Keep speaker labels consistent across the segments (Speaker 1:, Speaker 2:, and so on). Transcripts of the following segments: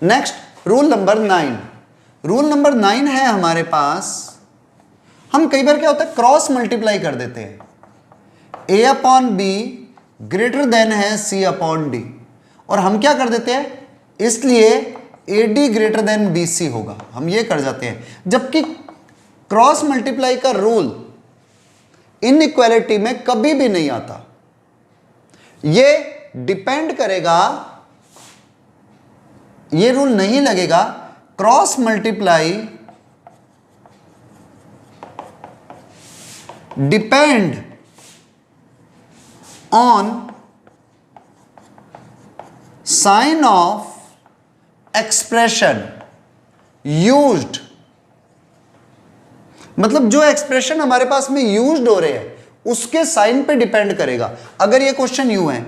Speaker 1: Next rule number 9। Rule number 9 है हमारे पास, हम कई बार क्या होता है क्रॉस मल्टीप्लाई कर देते हैं। a upon be greater than है c अपॉन डी, और हम क्या कर देते हैं, इसलिए AD ग्रेटर देन BC होगा, हम ये कर जाते हैं। जबकि क्रॉस मल्टीप्लाई का रूल इनइक्वालिटी में कभी भी नहीं आता। ये डिपेंड करेगा, ये रूल नहीं लगेगा cross multiply depend on sign of expression used, मतलब जो एक्सप्रेशन हमारे पास में यूज्ड हो रहे हैं उसके साइन पे डिपेंड करेगा। अगर ये क्वेश्चन यूं है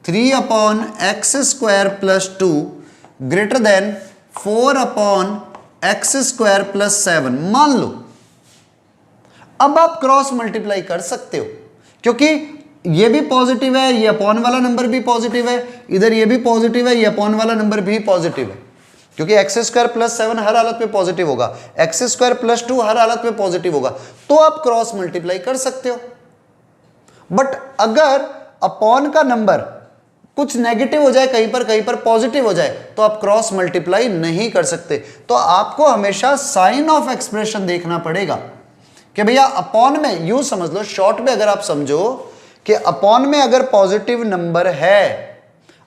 Speaker 1: 3 upon x square plus 2 greater than 4 upon x square plus 7, मान लो, अब आप क्रॉस मल्टीप्लाई कर सकते हो, क्योंकि ये भी पॉजिटिव है, ये अपॉन वाला नंबर भी पॉजिटिव है, इधर ये भी पॉजिटिव है, ये अपॉन वाला नंबर भी पॉजिटिव है, क्योंकि एक्स स्क्वायर प्लस 7 हर हालत में पॉजिटिव होगा, एक्स स्क्वायर प्लस 2 हर हालत में पॉजिटिव होगा, तो आप क्रॉस मल्टीप्लाई कर सकते हो। बट अगर अपॉन का नंबर कुछ नेगेटिव हो जाए, कहीं पर पॉजिटिव हो जाए, तो आप क्रॉस मल्टीप्लाई नहीं कर सकते। तो आपको हमेशा साइन ऑफ एक्सप्रेशन देखना पड़ेगा कि भैया अपॉन में, यूं समझ लो शॉर्ट में, अगर आप समझो कि अपॉन में अगर पॉजिटिव नंबर है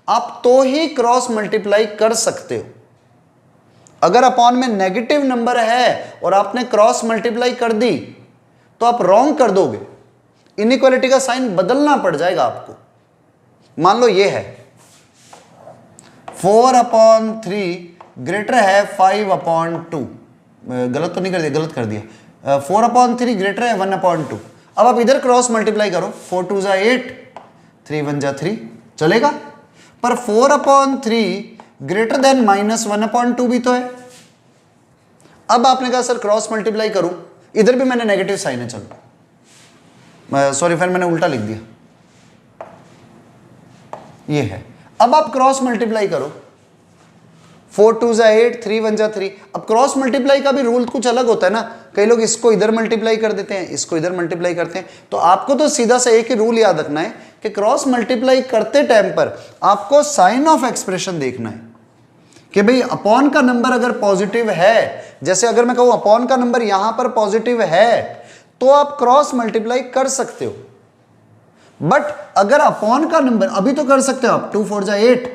Speaker 1: आप तो ही क्रॉस मल्टीप्लाई कर सकते हो। अगर अपॉन में नेगेटिव नंबर है और आपने क्रॉस मल्टीप्लाई कर दी तो आप रॉन्ग कर दोगे, इनइक्वालिटी का साइन बदलना पड़ जाएगा आपको। मान लो ये है 4 अपॉन 3 ग्रेटर है 5 अपॉन 2, गलत तो नहीं कर दिया, गलत कर दिया, 4 अपॉन 3 ग्रेटर है 1 अपॉन 2। अब आप इधर क्रॉस मल्टीप्लाई करो, 4 2 जा 8, 3 1 जा 3, चलेगा। पर 4 upon 3 greater than minus 1 upon 2 भी तो है। अब आपने कहा सर क्रॉस मल्टीप्लाई करूं, इधर भी मैंने नेगेटिव साइन है, चलो सॉरी फिर मैंने उल्टा लिख दिया, ये है। अब आप क्रॉस मल्टीप्लाई करो, 4 2 जा 8, 3 1 जा 3। अब क्रॉस मल्टीप्लाई का भी रूल कुछ अलग होता है ना, कई लोग इसको इधर मल्टीप्लाई कर देते हैं, इसको इधर मल्टीप्लाई करते हैं। तो आपको तो सीधा सा एक ही रूल याद रखना है कि क्रॉस मल्टीप्लाई करते टाइम पर आपको साइन ऑफ एक्सप्रेशन देखना है कि भाई अपॉन का नंबर अगर पॉजिटिव है, जैसे अगर मैं कहूं अपॉन का नंबर यहां पर पॉजिटिव है तो आप क्रॉस मल्टीप्लाई कर सकते हो। बट अगर अपॉन का नंबर, अभी तो कर सकते हो आप, 2 4 जा 8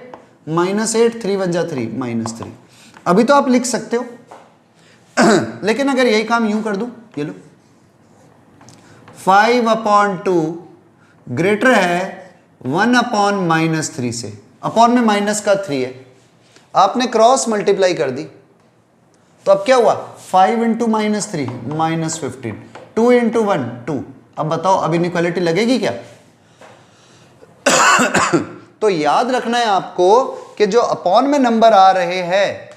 Speaker 1: माइनस 8, 3 1 जा 3 माइनस 3, अभी तो आप लिख सकते हो। लेकिन अगर यही काम यूं कर दूं, ये लो 5 अपॉन 2 ग्रेटर है 1 अपॉन माइनस 3 से, अपॉन में माइनस का 3 है, आपने क्रॉस मल्टीप्लाई कर दी तो अब क्या हुआ, 5 इंटू माइनस 3 माइनस 15, 2 इंटू 1 2। अब बताओ अब इनइक्वालिटी लगेगी क्या? तो याद रखना है आपको कि जो अपॉन में नंबर आ रहे हैं,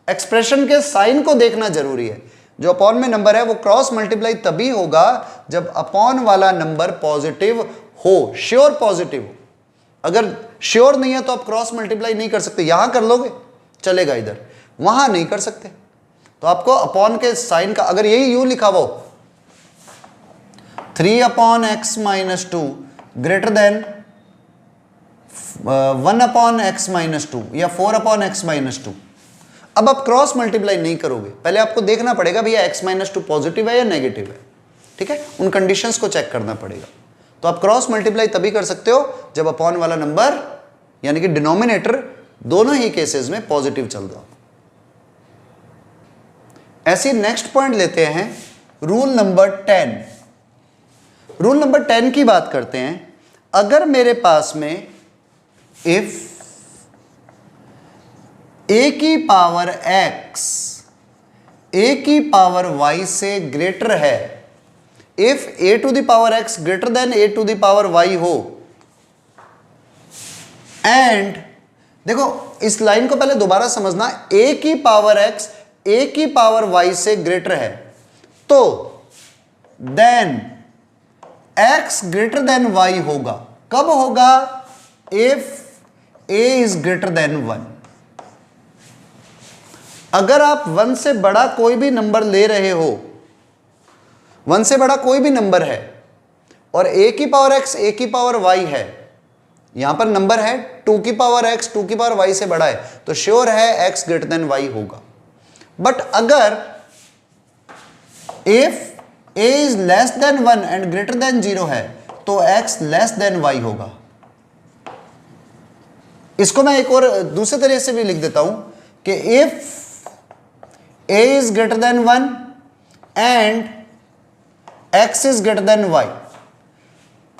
Speaker 1: एक्सप्रेशन के साइन को देखना जरूरी है। जो अपॉन में नंबर है वो क्रॉस मल्टीप्लाई तभी होगा जब अपॉन वाला नंबर पॉजिटिव हो, श्योर पॉजिटिव हो। अगर श्योर नहीं है तो आप क्रॉस मल्टीप्लाई नहीं कर सकते। यहां कर लोगे चलेगा, इधर वहां नहीं कर सकते। तो आपको अपॉन के साइन का, अगर यही यू लिखा हो 3 upon x minus 2 greater than 1 upon x minus 2 या 4 अपॉन एक्स माइनस 2, अब आप क्रॉस मल्टीप्लाई नहीं करोगे, पहले आपको देखना पड़ेगा भैया एक्स माइनस 2 पॉजिटिव है या नेगेटिव है, ठीक है, उन कंडीशंस को चेक करना पड़ेगा। तो आप क्रॉस मल्टीप्लाई तभी कर सकते हो जब अपॉन वाला नंबर यानी कि डिनोमिनेटर दोनों ही केसेस में पॉजिटिव चल रहा हो। ऐसी नेक्स्ट पॉइंट लेते हैं, रूल नंबर 10। रूल नंबर 10 की बात करते हैं। अगर मेरे पास में इफ a की पावर x a की पावर y से ग्रेटर है, if a to the power x greater than a to the power y हो, एंड देखो इस लाइन को पहले दोबारा समझना, a की पावर x a की पावर y से ग्रेटर है तो then x greater than y होगा। कब होगा? If a is greater than 1। अगर आप 1 से बड़ा कोई भी नंबर ले रहे हो, 1 से बड़ा कोई भी नंबर है और a की पावर x a की पावर y है, यहां पर नंबर है 2 की पावर x 2 की पावर y से बड़ा है, तो श्योर है x ग्रेटर देन y होगा। बट अगर if a is less than 1 and greater than 0 है तो x लेस देन y होगा। इसको मैं एक और दूसरे तरीके से भी लिख देता हूं कि if a is greater than 1 and x is greater than y,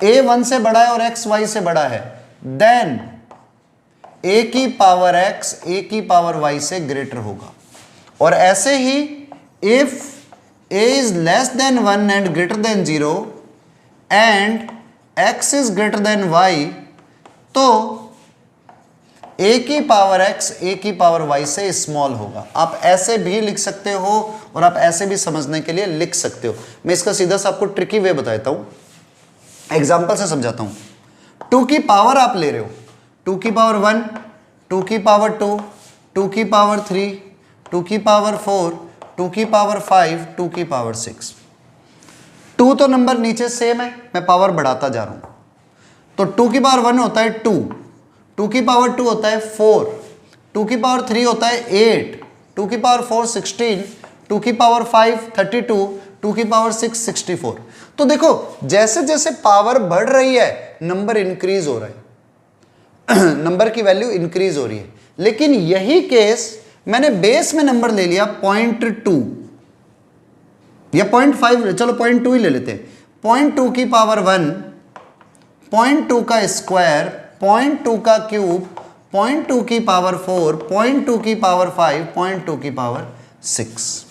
Speaker 1: a 1 से बड़ा है और x y से बड़ा है, then a की पावर x a की पावर y से ग्रेटर होगा। और ऐसे ही if a is less than 1 and greater than 0 and x is greater than y, तो a की पावर x a की पावर y से स्मॉल होगा। आप ऐसे भी लिख सकते हो और आप ऐसे भी समझने के लिए लिख सकते हो। मैं इसका सीधा सा आपको ट्रिकी वे बताता हूं, एग्जांपल से समझाता हूं। 2 की पावर आप ले रहे हो, 2 की पावर 1, 2 की पावर 2, 2 की पावर 3, 2 की पावर 4, 2 की पावर 5, 2 की पावर 6। 2 तो नंबर नीचे सेम है, मैं पावर बढ़ाता जा रहा हूं। तो 2 की पावर 1 होता है 2, 2 की पावर 2 होता है 4, 2 की पावर 3 होता है 8, 2 की पावर 4 16, 2 की पावर 5 32, 2 की पावर 6 64। तो देखो जैसे जैसे पावर बढ़ रही है नंबर इंक्रीज हो रहा है नंबर की वैल्यू इंक्रीज हो रही है। लेकिन यही केस मैंने बेस में नंबर ले लिया 0.2 या 0.5, चलो 0.2 ही ले लेते हैं। 0.2 की पावर 1, 0.2 का स्क्वायर, 0.2 का क्यूब, 0.2 की पावर 4, 0.2 की पावर 5, 0.2 की पावर 6।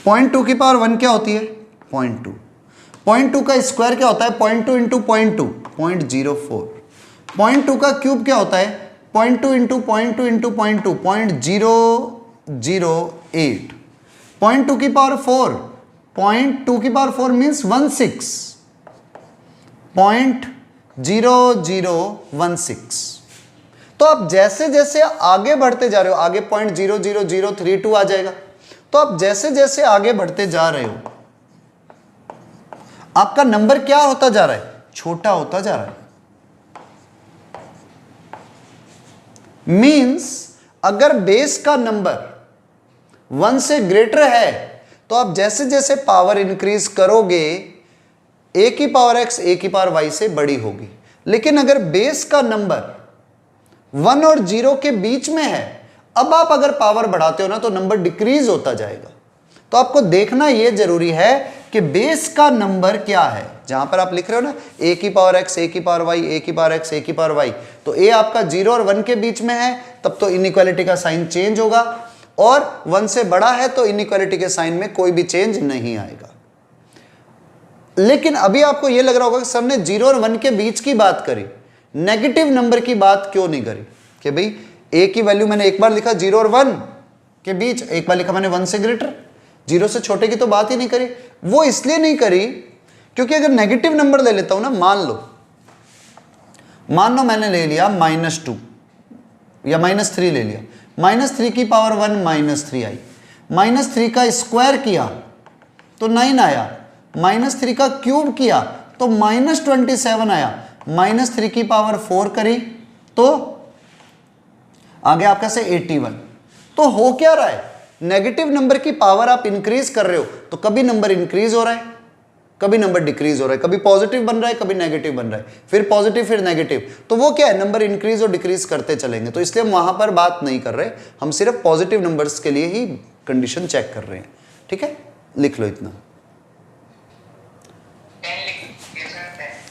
Speaker 1: 0.2 की पावर 1 क्या होती है 0.2, 0.2 का स्क्वायर क्या होता है 0.2 इंटू 0.2 0.04, 0.2 का क्यूब क्या होता है 0.2 इंटू 0.2 इंटू 0.2 0.008, 0.2 की पावर 4, 0.2 की पावर 4 मीन्स 16, 0.0016। तो आप जैसे जैसे आगे बढ़ते जा रहे हो, आगे 0.00032 आ जाएगा। तो आप जैसे जैसे आगे बढ़ते जा रहे हो आपका नंबर क्या होता जा रहा है, छोटा होता जा रहा है। मीन्स अगर बेस का नंबर 1 से ग्रेटर है तो आप जैसे जैसे पावर इंक्रीज करोगे a की पावर x a की पावर y से बड़ी होगी। लेकिन अगर बेस का नंबर 1 और 0 के बीच में है, अब आप अगर पावर बढ़ाते हो ना तो नंबर डिक्रीज होता जाएगा। तो आपको देखना यह जरूरी है कि बेस का नंबर क्या है। जहां पर आप लिख रहे हो ना a की पावर x a की पावर y a की पावर x a की पावर y, तो a आपका 0 और 1 के बीच में है, तब तो इनइक्वालिटी का साइन चेंज होगा, और 1 से बड़ा है तो इनइक्वालिटी के साइन में कोई भी चेंज नहीं आएगा। लेकिन अभी आपको यह लग रहा होगा कि सर ने 0 और 1 के बीच की बात करी, नेगेटिव नंबर की बात क्यों नहीं करी, कि भाई a की वैल्यू मैंने एक बार लिखा 0 और 1 के बीच, एक बार लिखा मैंने 1 से ग्रेटर, 0 से छोटे की तो बात ही नहीं करी। वो इसलिए नहीं करी क्योंकि अगर नेगेटिव नंबर ले लेता हूं ना, मान लो मैंने ले लिया -2 या -3 ले लिया, -3 की पावर 1 -3 आई, -3 का स्क्वायर किया तो 9 आया, -3 का क्यूब किया तो -27 आया, -3 की पावर 4 करी तो आगे आपका से 81। तो हो क्या रहा है, नेगेटिव नंबर की पावर आप इंक्रीज कर रहे हो तो कभी नंबर इंक्रीज हो रहा है, कभी नंबर डिक्रीज हो रहा है, कभी पॉजिटिव बन रहा है, कभी नेगेटिव बन रहा है, फिर पॉजिटिव फिर नेगेटिव। तो वो क्या है, नंबर इंक्रीज और डिक्रीज करते चलेंगे। तो इसलिए हम वहां पर बात नहीं कर रहे, हम सिर्फ पॉजिटिव नंबर्स के लिए ही कंडीशन चेक कर रहे हैं। ठीक है, लिख लो इतना।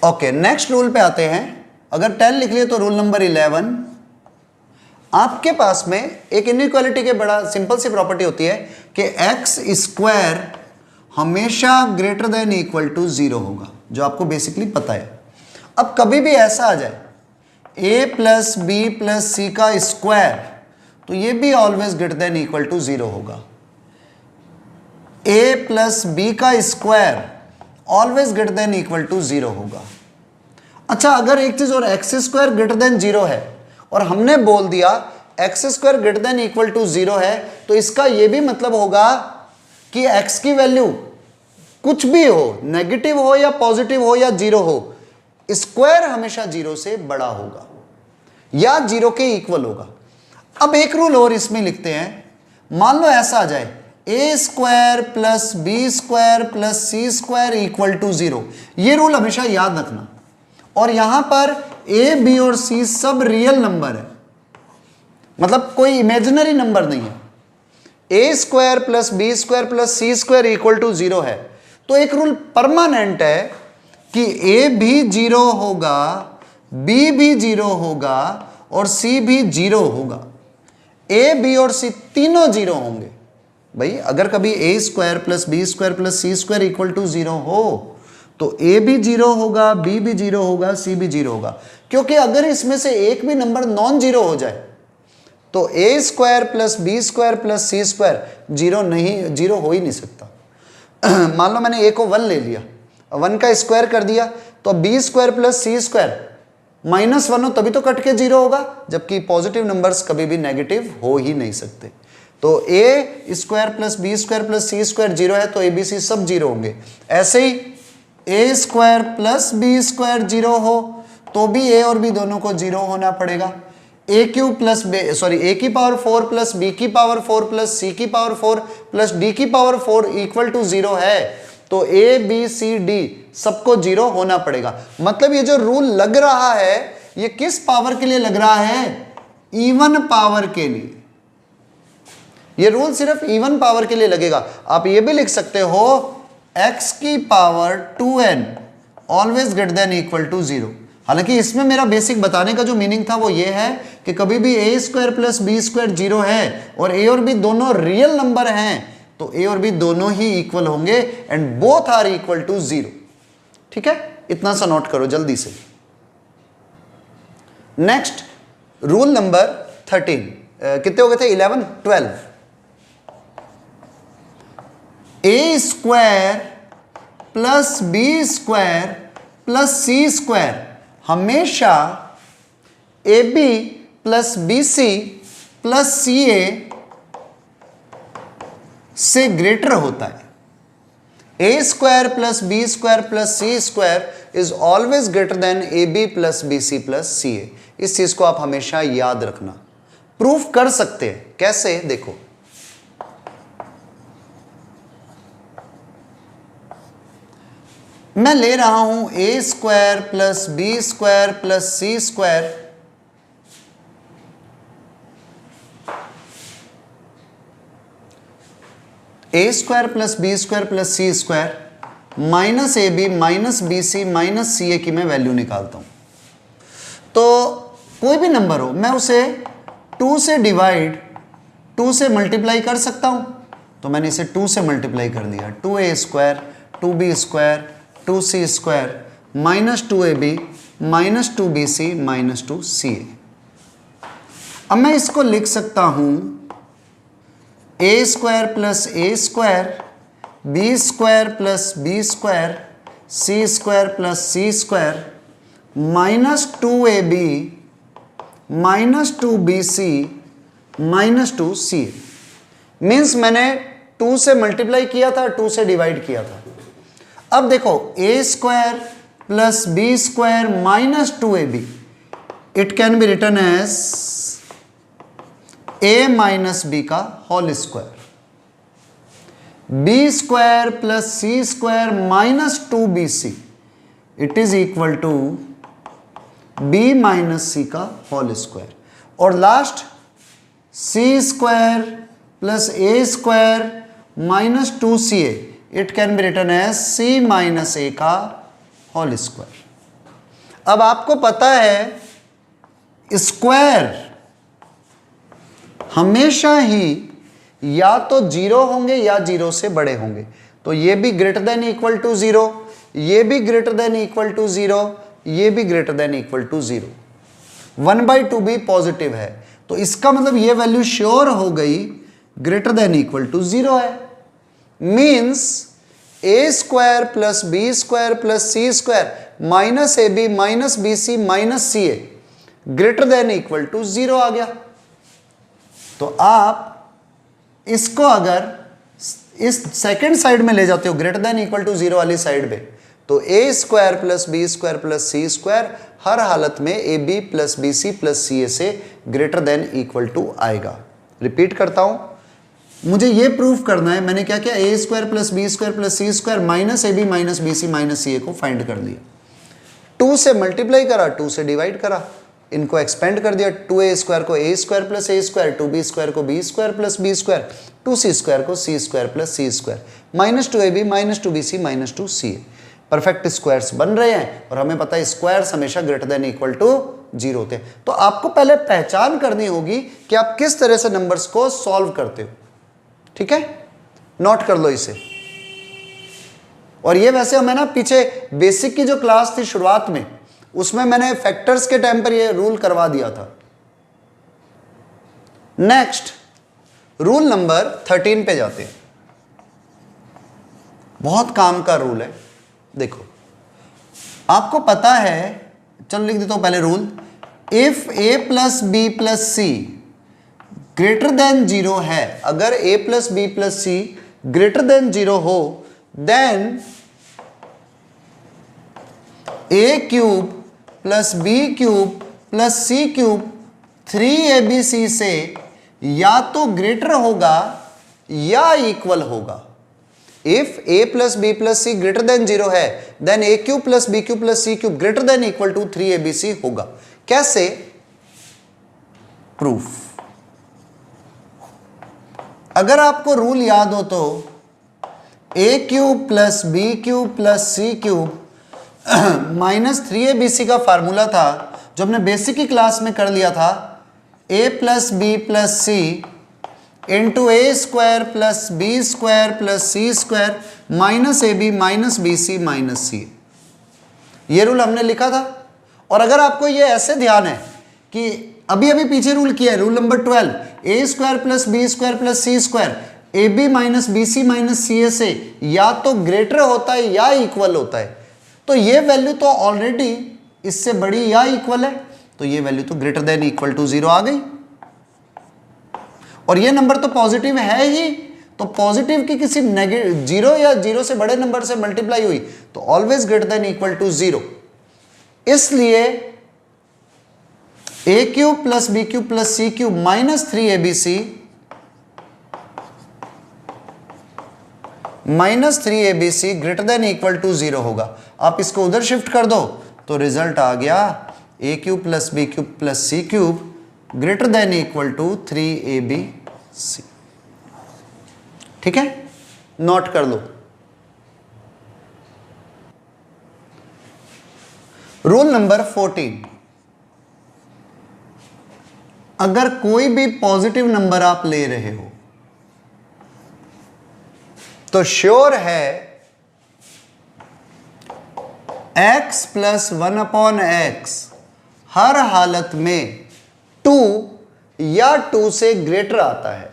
Speaker 1: ओके, नेक्स्ट रूल पे आते हैं। अगर 10 लिख लिए तो रूल नंबर 11, आपके पास में एक इनइक्वालिटी के बड़ा सिंपल सी प्रॉपर्टी होती है कि एक्स स्क्वायर हमेशा ग्रेटर देन इक्वल टू 0 होगा, जो आपको बेसिकली पता है। अब कभी भी ऐसा आ जाए a plus B plus C का स्क्वायर, तो ये भी always greater than equal to 0 होगा। a प्लस बी का square always greater than equal to 0 होगा। अच्छा, अगर एक चीज और एक्स स्क्वायर ग्रेटर देन 0 है और हमने बोल दिया X square greater than equal to 0 है, तो इसका यह भी मतलब होगा कि x की वैल्यू कुछ भी हो, नेगेटिव हो या पॉजिटिव हो या 0 हो, स्क्वायर हमेशा 0 से बड़ा होगा या 0 के इक्वल होगा। अब एक रूल और इसमें लिखते हैं, मान लो ऐसा आ जाए A square plus B square plus C square equal to 0। ये रूल हमेशा याद रखना। और यहां पर ए बी और सी सब रियल नंबर है, मतलब कोई इमेजिनरी नंबर नहीं है। A square plus B square plus C square equal to 0 है, तो एक रूल परमानेंट है कि ए भी 0 होगा, बी भी 0 होगा और सी भी 0 होगा। ए बी और सी तीनों 0 होंगे। भाई अगर कभी A square plus B square plus C square equal to 0 हो तो ए भी 0 होगा, बी भी 0 होगा, सी भी 0 होगा। क्योंकि अगर इसमें से एक भी नंबर नॉन जीरो हो जाए तो A square plus B square plus C square 0 हो ही नहीं सकता। मान लो मैंने ए को 1 ले लिया, 1 का स्क्वायर कर दिया, तो B square plus C square -1 हो तभी तो कट के 0 होगा, जबकि पॉजिटिव नंबर्स कभी भी नेगेटिव हो ही नहीं सकते। तो A square plus B square plus C square 0 है, तो ए बी सी सब 0 होंगे। ऐसे ही ए स्क्वायर प्लस बी स्क्वायर 0 हो तो भी ए और बी दोनों को 0 होना पड़ेगा। ए क्यूब प्लस ए की पावर 4 प्लस बी की पावर 4 प्लस सी की पावर 4 प्लस डी की पावर 4 इक्वल टू 0 है, तो ए बी सी डी सबको 0 होना पड़ेगा। मतलब ये जो रूल लग रहा है ये किस पावर के लिए लग रहा है? इवन पावर के लिए। ये रूल सिर्फ इवन पावर के लिए लगेगा। आप ये भी लिख सकते हो x की power 2n always greater than equal to 0। हालांकि इसमें मेरा बेसिक बताने का जो मीनिंग था वो ये है कि कभी भी ए स्क्वायर प्लस बी स्क्वायर 0 है और ए और बी दोनों रियल नंबर हैं तो ए और बी दोनों ही इक्वल होंगे and both are equal to 0। ठीक है, इतना सा नोट करो जल्दी से। नेक्स्ट रूल नंबर 13, कितने हो गए थे? 11 12। A square plus B square plus C square हमेशा A B plus B C plus C A से ग्रेटर होता है। A square plus B square plus C square is always greater than A B plus B C plus C A. इस चीज को आप हमेशा याद रखना। प्रूफ कर सकते हैं कैसे? देखो, मैं ले रहा हूं A square plus B square plus C square A square plus B square plus C square minus A B minus B C minus C A की मैं वैल्यू निकालता हूं। तो कोई भी नंबर हो मैं उसे 2 से डिवाइड 2 से मल्टीप्लाई कर सकता हूं। तो मैंने इसे 2 से मल्टीप्लाई कर दिया। 2a square 2b square 2c square minus 2ab minus 2bc minus 2ca। अब मैं इसको लिख सकता हूं A square plus A square B square plus B square C square plus C square minus 2ab minus 2bc minus 2ca। Means मैंने 2 से multiply किया था, 2 से डिवाइड किया था। अब देखो A square plus B square minus 2ab, it can be written as A minus B का whole square. B square plus C square minus 2bc, it is equal to B minus C का whole square. और last C square plus A square minus 2ca, it can be written as C minus A का whole square. अब आपको पता है square हमेशा ही या तो 0 होंगे या 0 से बड़े होंगे। तो ये भी ग्रेटर देन इक्वल टू 0, ये भी ग्रेटर देन इक्वल टू 0, ये भी ग्रेटर देन इक्वल टू 0। 1/2 भी पॉजिटिव है, तो इसका मतलब ये वैल्यू श्योर हो गई ग्रेटर देन इक्वल टू 0 है। Means A square plus B square plus C square minus A B minus B C minus C A greater than equal to 0 आ गया। तो आप इसको अगर इस सेकंड साइड में ले जाते हो ग्रेटर देन इक्वल टू 0 वाली साइड पे, तो A square plus B square plus C square हर हालत में A B plus B C plus C A से ग्रेटर देन इक्वल टू आएगा। रिपीट करता हूं, मुझे ये प्रूफ करना है। मैंने क्या किया, A square plus B square plus C square minus A B minus B C minus C A को फाइंड कर लिया, 2 से मल्टीप्लाई करा, 2 से डिवाइड करा, इनको एक्सपेंड कर दिया, 2a स्क्वायर को a square plus a square, 2b square को b square plus b square, 2c square को c square plus c square, minus 2ab minus 2bc minus 2ca। Perfect squares बन रहे हैं और हमें पता है स्क्वायर्स हमेशा ग्रेटर देन इक्वल टू 0 होते हैं। तो आपको पहले पहचान करनी होगी कि आप किस तरह से नंबर्स को सॉल्व करते हो। ठीक है, नोट कर लो इसे। और ये वैसे हमें ना पीछे बेसिक की जो क्लास थी शुरुआत में, उसमें मैंने फैक्टर्स के टाइम पर ये रूल करवा दिया था। नेक्स्ट रूल नंबर 13 पे जाते हैं। बहुत काम का रूल है। देखो, आपको पता है, चलो लिख देता हूं पहले rule, if a plus B plus C greater than 0 है, अगर a plus B plus C greater than 0 हो, then a cube plus B cube plus C cube 3abc से या तो ग्रेटर होगा या इक्वल होगा। If a plus B plus C greater than 0 है, then a cube plus B cube plus C cube greater than equal to 3abc होगा। कैसे? Proof. अगर आपको रूल याद हो तो a cube plus B cube plus C cube minus 3abc का formula था जो हमने बेसिक की क्लास में कर लिया था, a plus B plus C into A square plus B square plus C square minus A B minus B C minus C. ये रूल हमने लिखा था। और अगर आपको ये ऐसे ध्यान है कि अभी अभी पीछे रूल किया है, rule number 12, A square plus B square plus C square A B minus B C minus C A से या तो ग्रेटर होता है या इक्वल होता है, तो ये वैल्यू तो ऑलरेडी इससे बड़ी या इक्वल है, तो ये वैल्यू तो ग्रेटर देन इक्वल टू 0 आ गई। और ये नंबर तो पॉजिटिव है ही, तो पॉजिटिव की किसी नेगेटिव 0 या 0 से बड़े नंबर से मल्टीप्लाई हुई तो always greater than equal to 0। इसलिए a cube plus B cube plus C cube minus 3abc minus 3abc greater than equal to 0 होगा। आप इसको उधर शिफ्ट कर दो तो रिजल्ट आ गया a cube plus B cube plus C cube greater than equal to 3abc। ठीक है, नोट कर लो। रूल नंबर 14, अगर कोई भी पॉजिटिव नंबर आप ले रहे हो तो श्योर है x प्लस 1/x हर हालत में 2 या 2 से ग्रेटर आता है।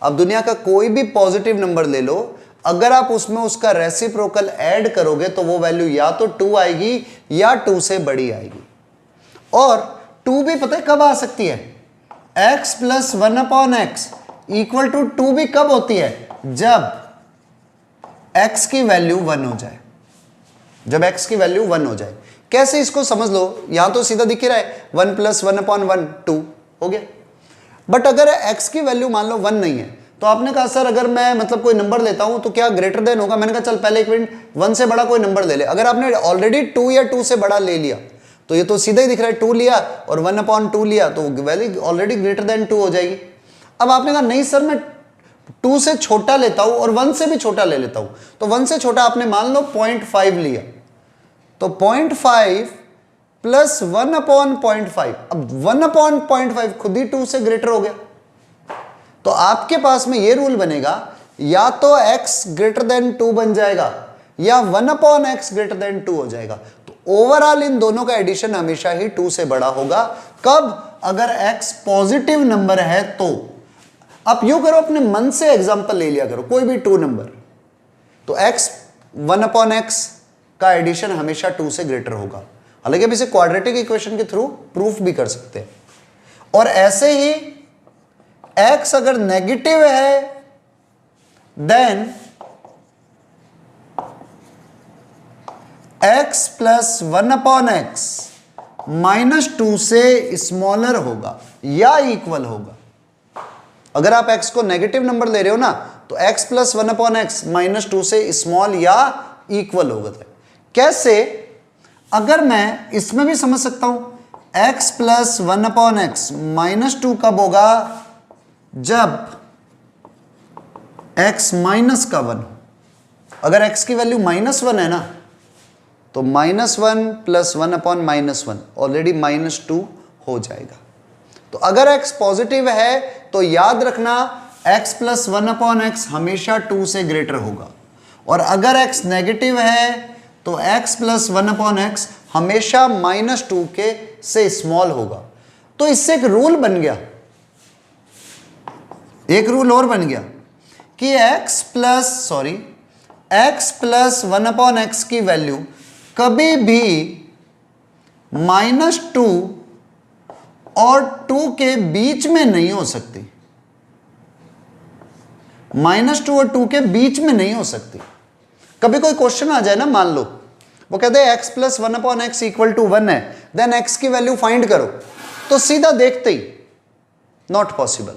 Speaker 1: अब दुनिया का कोई भी पॉजिटिव नंबर ले लो, अगर आप उसमें उसका रेसिप्रोकल ऐड करोगे तो वो वैल्यू या तो 2 आएगी या 2 से बड़ी आएगी। और 2 भी पता है कब आ सकती है, x plus 1/x equal to 2 भी कब होती है, जब x की वैल्यू 1 हो जाए, जब x की वैल्यू 1 हो जाए। कैसे, इसको समझ लो, यहां तो सीधा दिख ही रहा है 1 प्लस 1/1 2 हो गया। बट अगर x की वैल्यू मान लो 1 नहीं है, तो आपने कहा सर अगर मैं मतलब कोई नंबर लेता हूं तो क्या ग्रेटर देन होगा। मैंने कहा चल पहले एक मिनट 1 से बड़ा कोई नंबर ले ले। अगर आपने ऑलरेडी 2 या 2 से बड़ा ले लिया तो ये तो सीधा ही दिख रहा है 2 लिया और 1/2 लिया तो वैल्यू ऑलरेडी ग्रेटर देन 2 हो जाएगी। अब आपने कहा नहीं सर मैं 2 से छोटा लेता हूं और 1 से भी छोटा ले लेता हूं, तो 1 से छोटा आपने मान लो 0.5 लिया, तो 0.5 प्लस 1/0.5, अब 1/0.5 खुद ही 2 से ग्रेटर हो गया। तो आपके पास में ये रूल बनेगा, या तो x ग्रेटर देन 2 बन जाएगा या 1/x ग्रेटर देन 2 हो जाएगा। तो ओवरऑल इन दोनों का एडिशन हमेशा ही 2 से बड़ा होगा। कब? अगर x पॉजिटिव नंबर है तो। आप यूं करो, अपने मन से एग्जांपल ले लिया करो, कोई भी 2 नंबर, तो x 1/x का एडिशन हमेशा 2 से ग्रेटर होगा। हालांकि अब इसे क्वाड्रेटिक इक्वेशन के थ्रू प्रूफ भी कर सकते हैं। और ऐसे ही x अगर नेगेटिव है देन x प्लस 1/x -2 से स्मॉलर होगा या इक्वल होगा। अगर आप x को नेगेटिव नंबर ले रहे हो ना तो x प्लस 1/x -2 से स्मॉल या इक्वल होगा। कैसे? अगर मैं इसमें भी समझ सकता हूं, x प्लस 1/x -2 कब होगा? जब x माइनस का 1। अगर x की वैल्यू -1 है ना तो -1 प्लस 1/-1 ऑलरेडी -2 हो जाएगा। तो अगर x पॉजिटिव है तो याद रखना x प्लस 1/x हमेशा 2 से ग्रेटर होगा, और अगर x नेगेटिव है तो x प्लस 1/x हमेशा -2 के से स्मॉल होगा। तो इससे एक रूल बन गया, एक रूल और बन गया कि x प्लस 1/x की वैल्यू कभी भी -2 और 2 के बीच में नहीं हो सकती। -2 और 2 के बीच में नहीं हो सकती। कभी कोई क्वेश्चन आ जाए ना, मान लो वो कहते हैं x plus 1/x equal to 1 है, देन x की वैल्यू फाइंड करो, तो सीधा देखते ही नॉट पॉसिबल।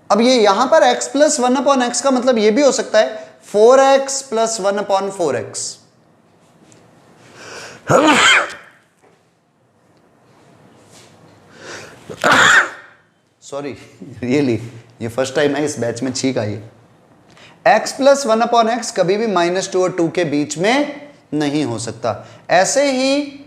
Speaker 1: अब ये यहां पर x प्लस 1/x का मतलब ये भी हो सकता है 4x plus 1/4x। Sorry, really ये फर्स्ट टाइम है इस बैच में छींक आई। x प्लस 1/x कभी भी -2 और 2 के बीच में नहीं हो सकता। ऐसे ही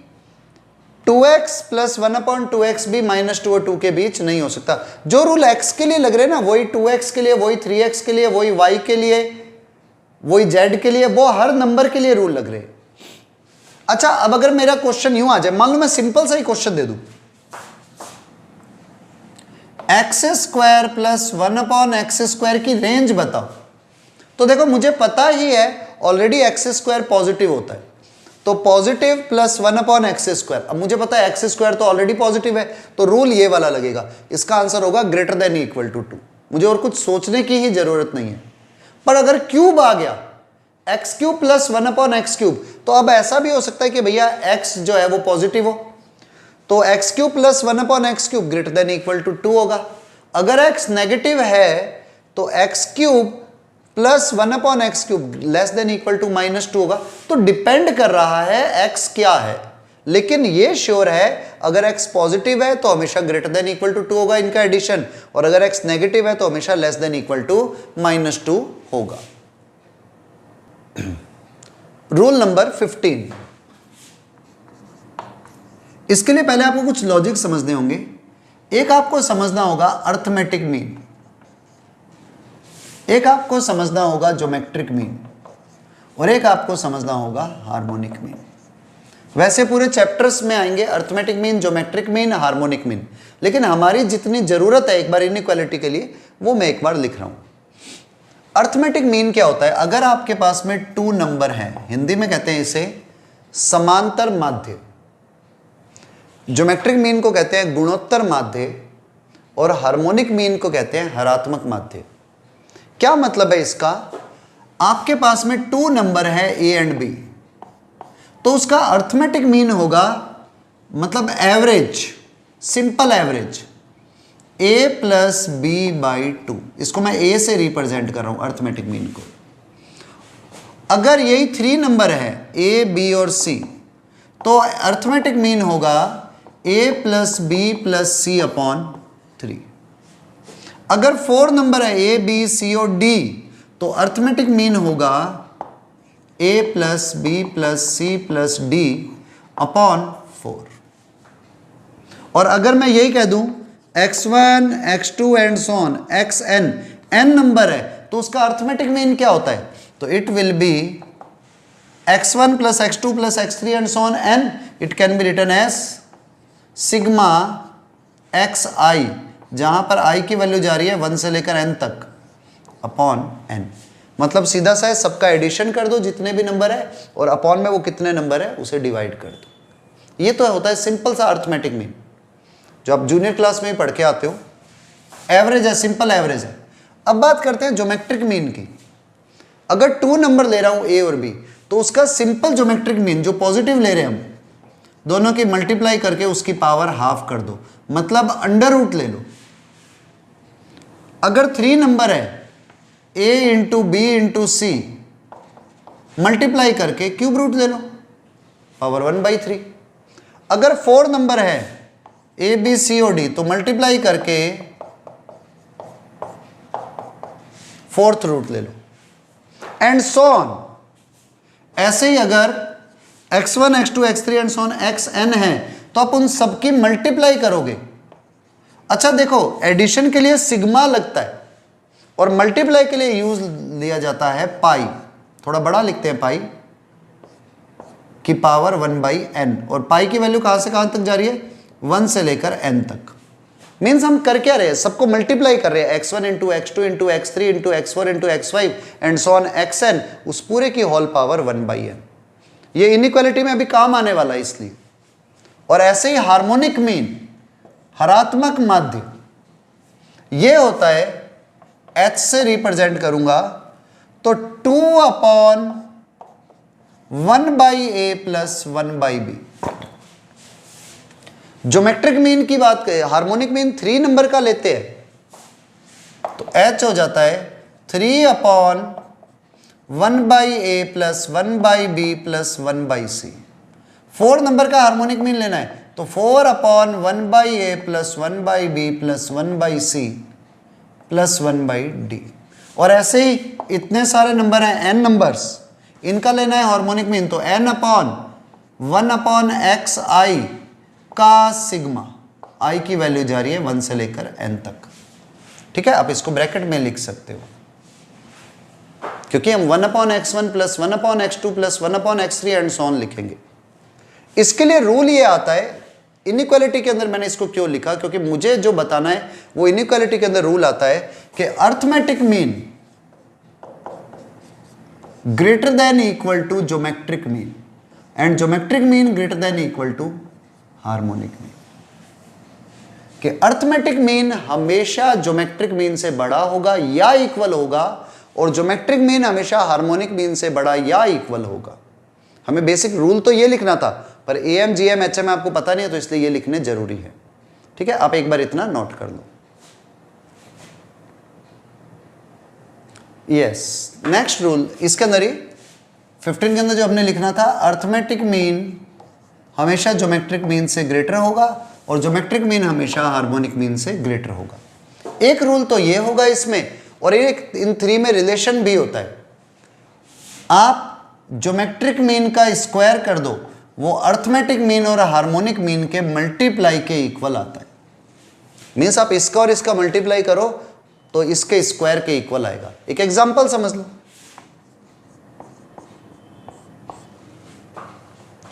Speaker 1: 2x प्लस 1/2x भी -2 और 2 के बीच नहीं हो सकता। जो रूल x के लिए लग रहे हैं ना, वही 2x के लिए, वही 3x के लिए, वही y के लिए, वही z के लिए, वो हर नंबर के लिए रूल लग रहे हैं। अच्छा, अब अगर मेरा क्वेश्चन यूं आ जाए, मान लो मैं सिंपल सा ही क्वेश्चन दे दूं, x² प्लस 1/x² की रेंज बताओ, तो देखो मुझे पता ही है ऑलरेडी x² पॉजिटिव होता है, तो पॉजिटिव प्लस 1/x²। अब मुझे पता है x² तो ऑलरेडी पॉजिटिव है, तो रूल ये वाला लगेगा। इसका आंसर होगा ग्रेटर देन इक्वल टू 2। मुझे और कुछ सोचने की ही जरूरत नहीं है। पर अगर क्यूब आ गया x³ प्लस 1/x³, तो अब ऐसा भी हो सकता है कि भैया x जो है वो पॉजिटिव हो, तो x³ plus 1/x³ greater than equal to 2 होगा। अगर x नेगेटिव है तो x³ plus 1/x³ less than equal to -2 होगा। तो डिपेंड कर रहा है x क्या है, लेकिन ये श्योर है अगर x पॉजिटिव है तो हमेशा ग्रेटर देन इक्वल टू 2 होगा इनका एडिशन, और अगर x नेगेटिव है तो हमेशा लेस देन इक्वल टू -2 होगा। Rule number 15। इसके लिए पहले आपको कुछ लॉजिक समझने होंगे। एक आपको समझना होगा अर्थमेटिक मीन, एक आपको समझना होगा ज्योमेट्रिक मीन, और एक आपको समझना होगा हार्मोनिक मीन। वैसे पूरे चैप्टर्स में आएंगे arithmetic mean, geometric mean, harmonic mean, लेकिन हमारी जितनी जरूरत है एक बार इनइक्वालिटी के लिए वो मैं एक बार लिख रहा हूं। अर्थमेटिक मीन क्या होता है? अगर आपके पास में 2 नंबर हैं, हिंदी में कहते हैं इसे समांतर माध्य, ज्योमेट्रिक मीन को कहते हैं गुणोत्तर माध्य, और हार्मोनिक मीन को कहते हैं हरात्मक माध्य। क्या मतलब है इसका? आपके पास में 2 नंबर है a एंड b, तो उसका अर्थमेटिक मीन होगा, मतलब average, simple average a plus b/2। इसको मैं a से रिप्रेजेंट कर रहा हूं अर्थमेटिक मीन को। अगर यही 3 नंबर है a, b और c, तो अर्थमेटिक मीन होगा a plus b plus c/3। अगर 4 नंबर है a, b, c और d, तो अर्थमेटिक मीन होगा a plus b plus c plus d/4। और अगर मैं यही कह दूं x1, x2 and so on xn, n number है, तो उसका अर्थमेटिक मीन क्या होता है? तो it will be x1 plus x2 plus x3 and so on n। It can be written as sigma xi, जहां पर i की वैल्यू जा रही है 1 से लेकर n तक अपॉन n। मतलब सीधा सा है, सबका एडिशन कर दो जितने भी नंबर है, और अपॉन में वो कितने नंबर है उसे डिवाइड कर दो। ये तो होता है सिंपल सा अर्थमेटिक मीन, जो आप जूनियर क्लास में ही पढ़ के आते हो। एवरेज है, सिंपल एवरेज है। अब बात करते हैं ज्योमेट्रिक मीन की। अगर 2 नंबर ले रहा हूं ए और बी, तो उसका सिंपल ज्योमेट्रिक मीन जो पॉजिटिव ले रहे हैं हम, दोनों की मल्टीप्लाई करके उसकी पावर हाफ कर दो, मतलब अंडर रूट ले लो। अगर 3 नंबर है, ए इंटू बी इंटू सी, मल्टीप्लाई करके क्यूब रूट ले लो, पावर 1/3। अगर 4 नंबर है, ए बी सी और डी, तो मल्टीप्लाई करके 4th रूट ले लो, एंड सो ऑन। ऐसे ही अगर x1 x2 x3 and so on xn है, तो आप उन सबकी मल्टीप्लाई करोगे। अच्छा देखो, एडिशन के लिए सिग्मा लगता है और मल्टीप्लाई के लिए यूज लिया जाता है पाई। थोड़ा बड़ा लिखते हैं, पाई की पावर 1/n, और पाई की वैल्यू कहां से कहां तक जा रही है, 1 से लेकर n तक। मीन्स हम कर क्या रहे हैं, सबको मल्टीप्लाई कर रहे हैं, x1 into x2 into x3 into x4 into x5 and so on xn, उस पूरे की होल पावर 1/n। ये इनइक्वालिटी में अभी काम आने वाला है इसलिए। और ऐसे ही हार्मोनिक मीन, हरात्मक माध्य, ये होता है, h से रिप्रेजेंट करूंगा तो 2/1/a plus 1/b। Geometric mean की बात करें, हार्मोनिक मीन 3 नंबर का लेते हैं, तो h हो जाता है 3/1/a plus 1/b plus 1/c। 4 number का हार्मोनिक मीन लेना है, तो 4/1/a plus 1/b plus 1/c plus 1/d। और ऐसे ही इतने सारे नंबर हैं, n नंबर्स, इनका लेना है हार्मोनिक मीन, तो n/1/xi का सिग्मा, i की वैल्यू जा रही है 1 से लेकर n तक। ठीक है, आप इसको ब्रैकेट में लिख सकते हो, क्योंकि हम 1/x1 plus 1/x2 plus 1/x3 and so on लिखेंगे। इसके लिए रूल ये आता है, इनइक्वालिटी के अंदर मैंने इसको क्यों लिखा, क्योंकि मुझे जो बताना है वो इनइक्वालिटी के अंदर रूल आता है कि arithmetic mean greater than equal to geometric mean and geometric mean greater than equal to harmonic mean. कि अर्थमेटिक मीन हमेशा ज्योमेट्रिक मीन से बड़ा होगा या इक्वल होगा, और ज्योमेट्रिक मीन हमेशा हार्मोनिक मीन से बड़ा या इक्वल होगा। हमें बेसिक रूल तो ये लिखना था, पर AM GM HM आपको पता नहीं है, तो इसलिए ये लिखने जरूरी है। ठीक है, आप एक बार इतना नोट कर लो। यस, नेक्स्ट रूल इसके अंदर ही 15 के अंदर जो हमने लिखना था, अर्थमेटिक मीन हमेशा ज्योमेट्रिक मीन से ग्रेटर होगा और ज्योमेट्रिक मीन हमेशा हार्मोनिक मीन से ग्रेटर होगा। एक रूल तो ये होगा इसमें, और एक इन 3 में रिलेशन भी होता है। आप ज्योमेट्रिक मीन का स्क्वायर कर दो, वो अर्थमेटिक मीन और हार्मोनिक मीन के मल्टीप्लाई के इक्वल आता है। मीन्स आप इसका और इसका मल्टीप्लाई करो तो इसके स्क्वायर के इक्वल आएगा। एक एग्जांपल समझ लो,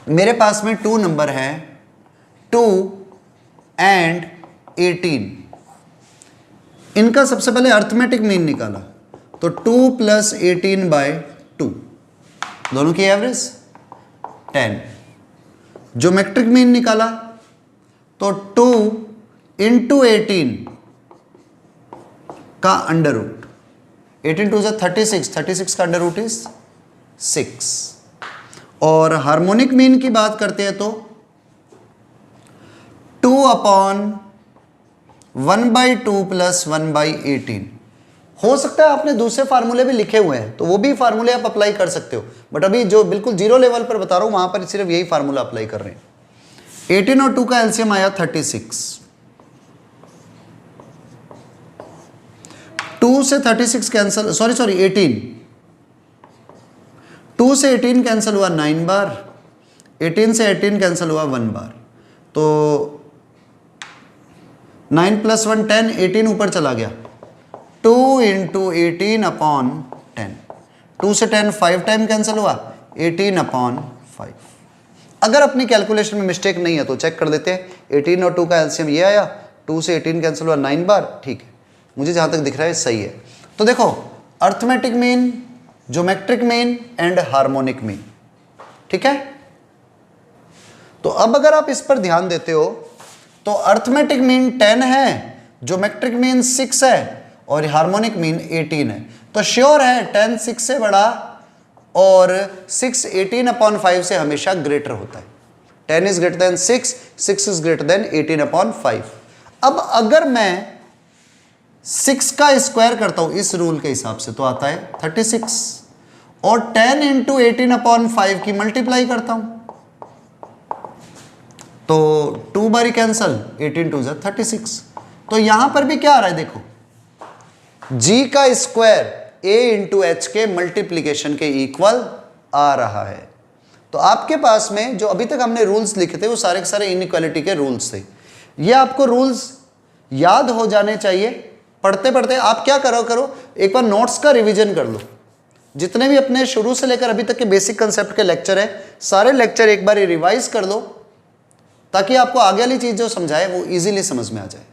Speaker 1: मेरे पास में 2 नंबर है, 2 एंड 18। इनका सबसे पहले अर्थमेटिक मीन निकाला, तो 2 प्लस 18/2, दोनों की एवरेज 10। ज्योमेट्रिक मीन निकाला, तो 2 इंटू 18 का अंडर रूट, 18 2 36, 36 का अंडर रूट इज 6। और हार्मोनिक मीन की बात करते हैं तो 2/1/2 प्लस 1/18। हो सकता है आपने दूसरे फार्मूले भी लिखे हुए हैं, तो वो भी फार्मूले आप अप्लाई कर सकते हो, बट अभी जो बिल्कुल जीरो लेवल पर बता रहा हूं वहां पर सिर्फ यही फार्मूला अप्लाई कर रहे हैं। 18 और 2 का एलसीएम आया 36। 2 से 36 कैंसिल, सॉरी 18, 2 से 18 कैंसिल हुआ 9 बार, 18 से 18 कैंसिल हुआ 1 बार, तो 9 + 1 10, 18 ऊपर चला गया, 2 इंटू 18/10, 2 से 10 5 टाइम कैंसिल हुआ, 18/5। अगर अपनी कैलकुलेशन में मिस्टेक नहीं है तो चेक कर देते हैं। 18 और 2 का एलसीएम ये आया, 2 से 18 कैंसिल हुआ 9 बार, ठीक है, मुझे जहां तक दिख रहा है सही है। तो देखो, arithmetic mean, geometric mean and harmonic mean, ठीक है। तो अब अगर आप इस पर ध्यान देते हो तो अर्थमेटिक मीन 10 है, ज्योमेट्रिक मीन 6 है और हार्मोनिक मीन 18 है, तो श्योर है 10 6 से बड़ा और 6 18/5 से हमेशा ग्रेटर होता है। 10 is greater then 6, 6 is greater then 18/5। अब अगर मैं 6 का स्क्वायर करता हूं इस रूल के हिसाब से तो आता है 36, और 10 इंटू 18/5 की मल्टीप्लाई करता हूं तो 2 बारी कैंसल, 18 2 = 36। तो यहां पर भी क्या आ रहा है देखो, g का स्क्वायर a इंटू एच के मल्टीप्लीकेशन के इक्वल आ रहा है। तो आपके पास में जो अभी तक हमने रूल्स लिखे थे वो सारे के सारे इनइक्वालिटी के रूल्स थे। ये आपको रूल्स याद हो जाने चाहिए। पढ़ते पढ़ते आप क्या करो एक बार नोट्स का रिवीजन कर लो। जितने भी अपने शुरू से लेकर अभी तक के बेसिक कंसेप्ट के लेक्चर हैं, सारे लेक्चर एक बार रिवाइज कर लो ताकि आपको आगे वाली चीज जो समझाए वो इजीली समझ में आ जाए।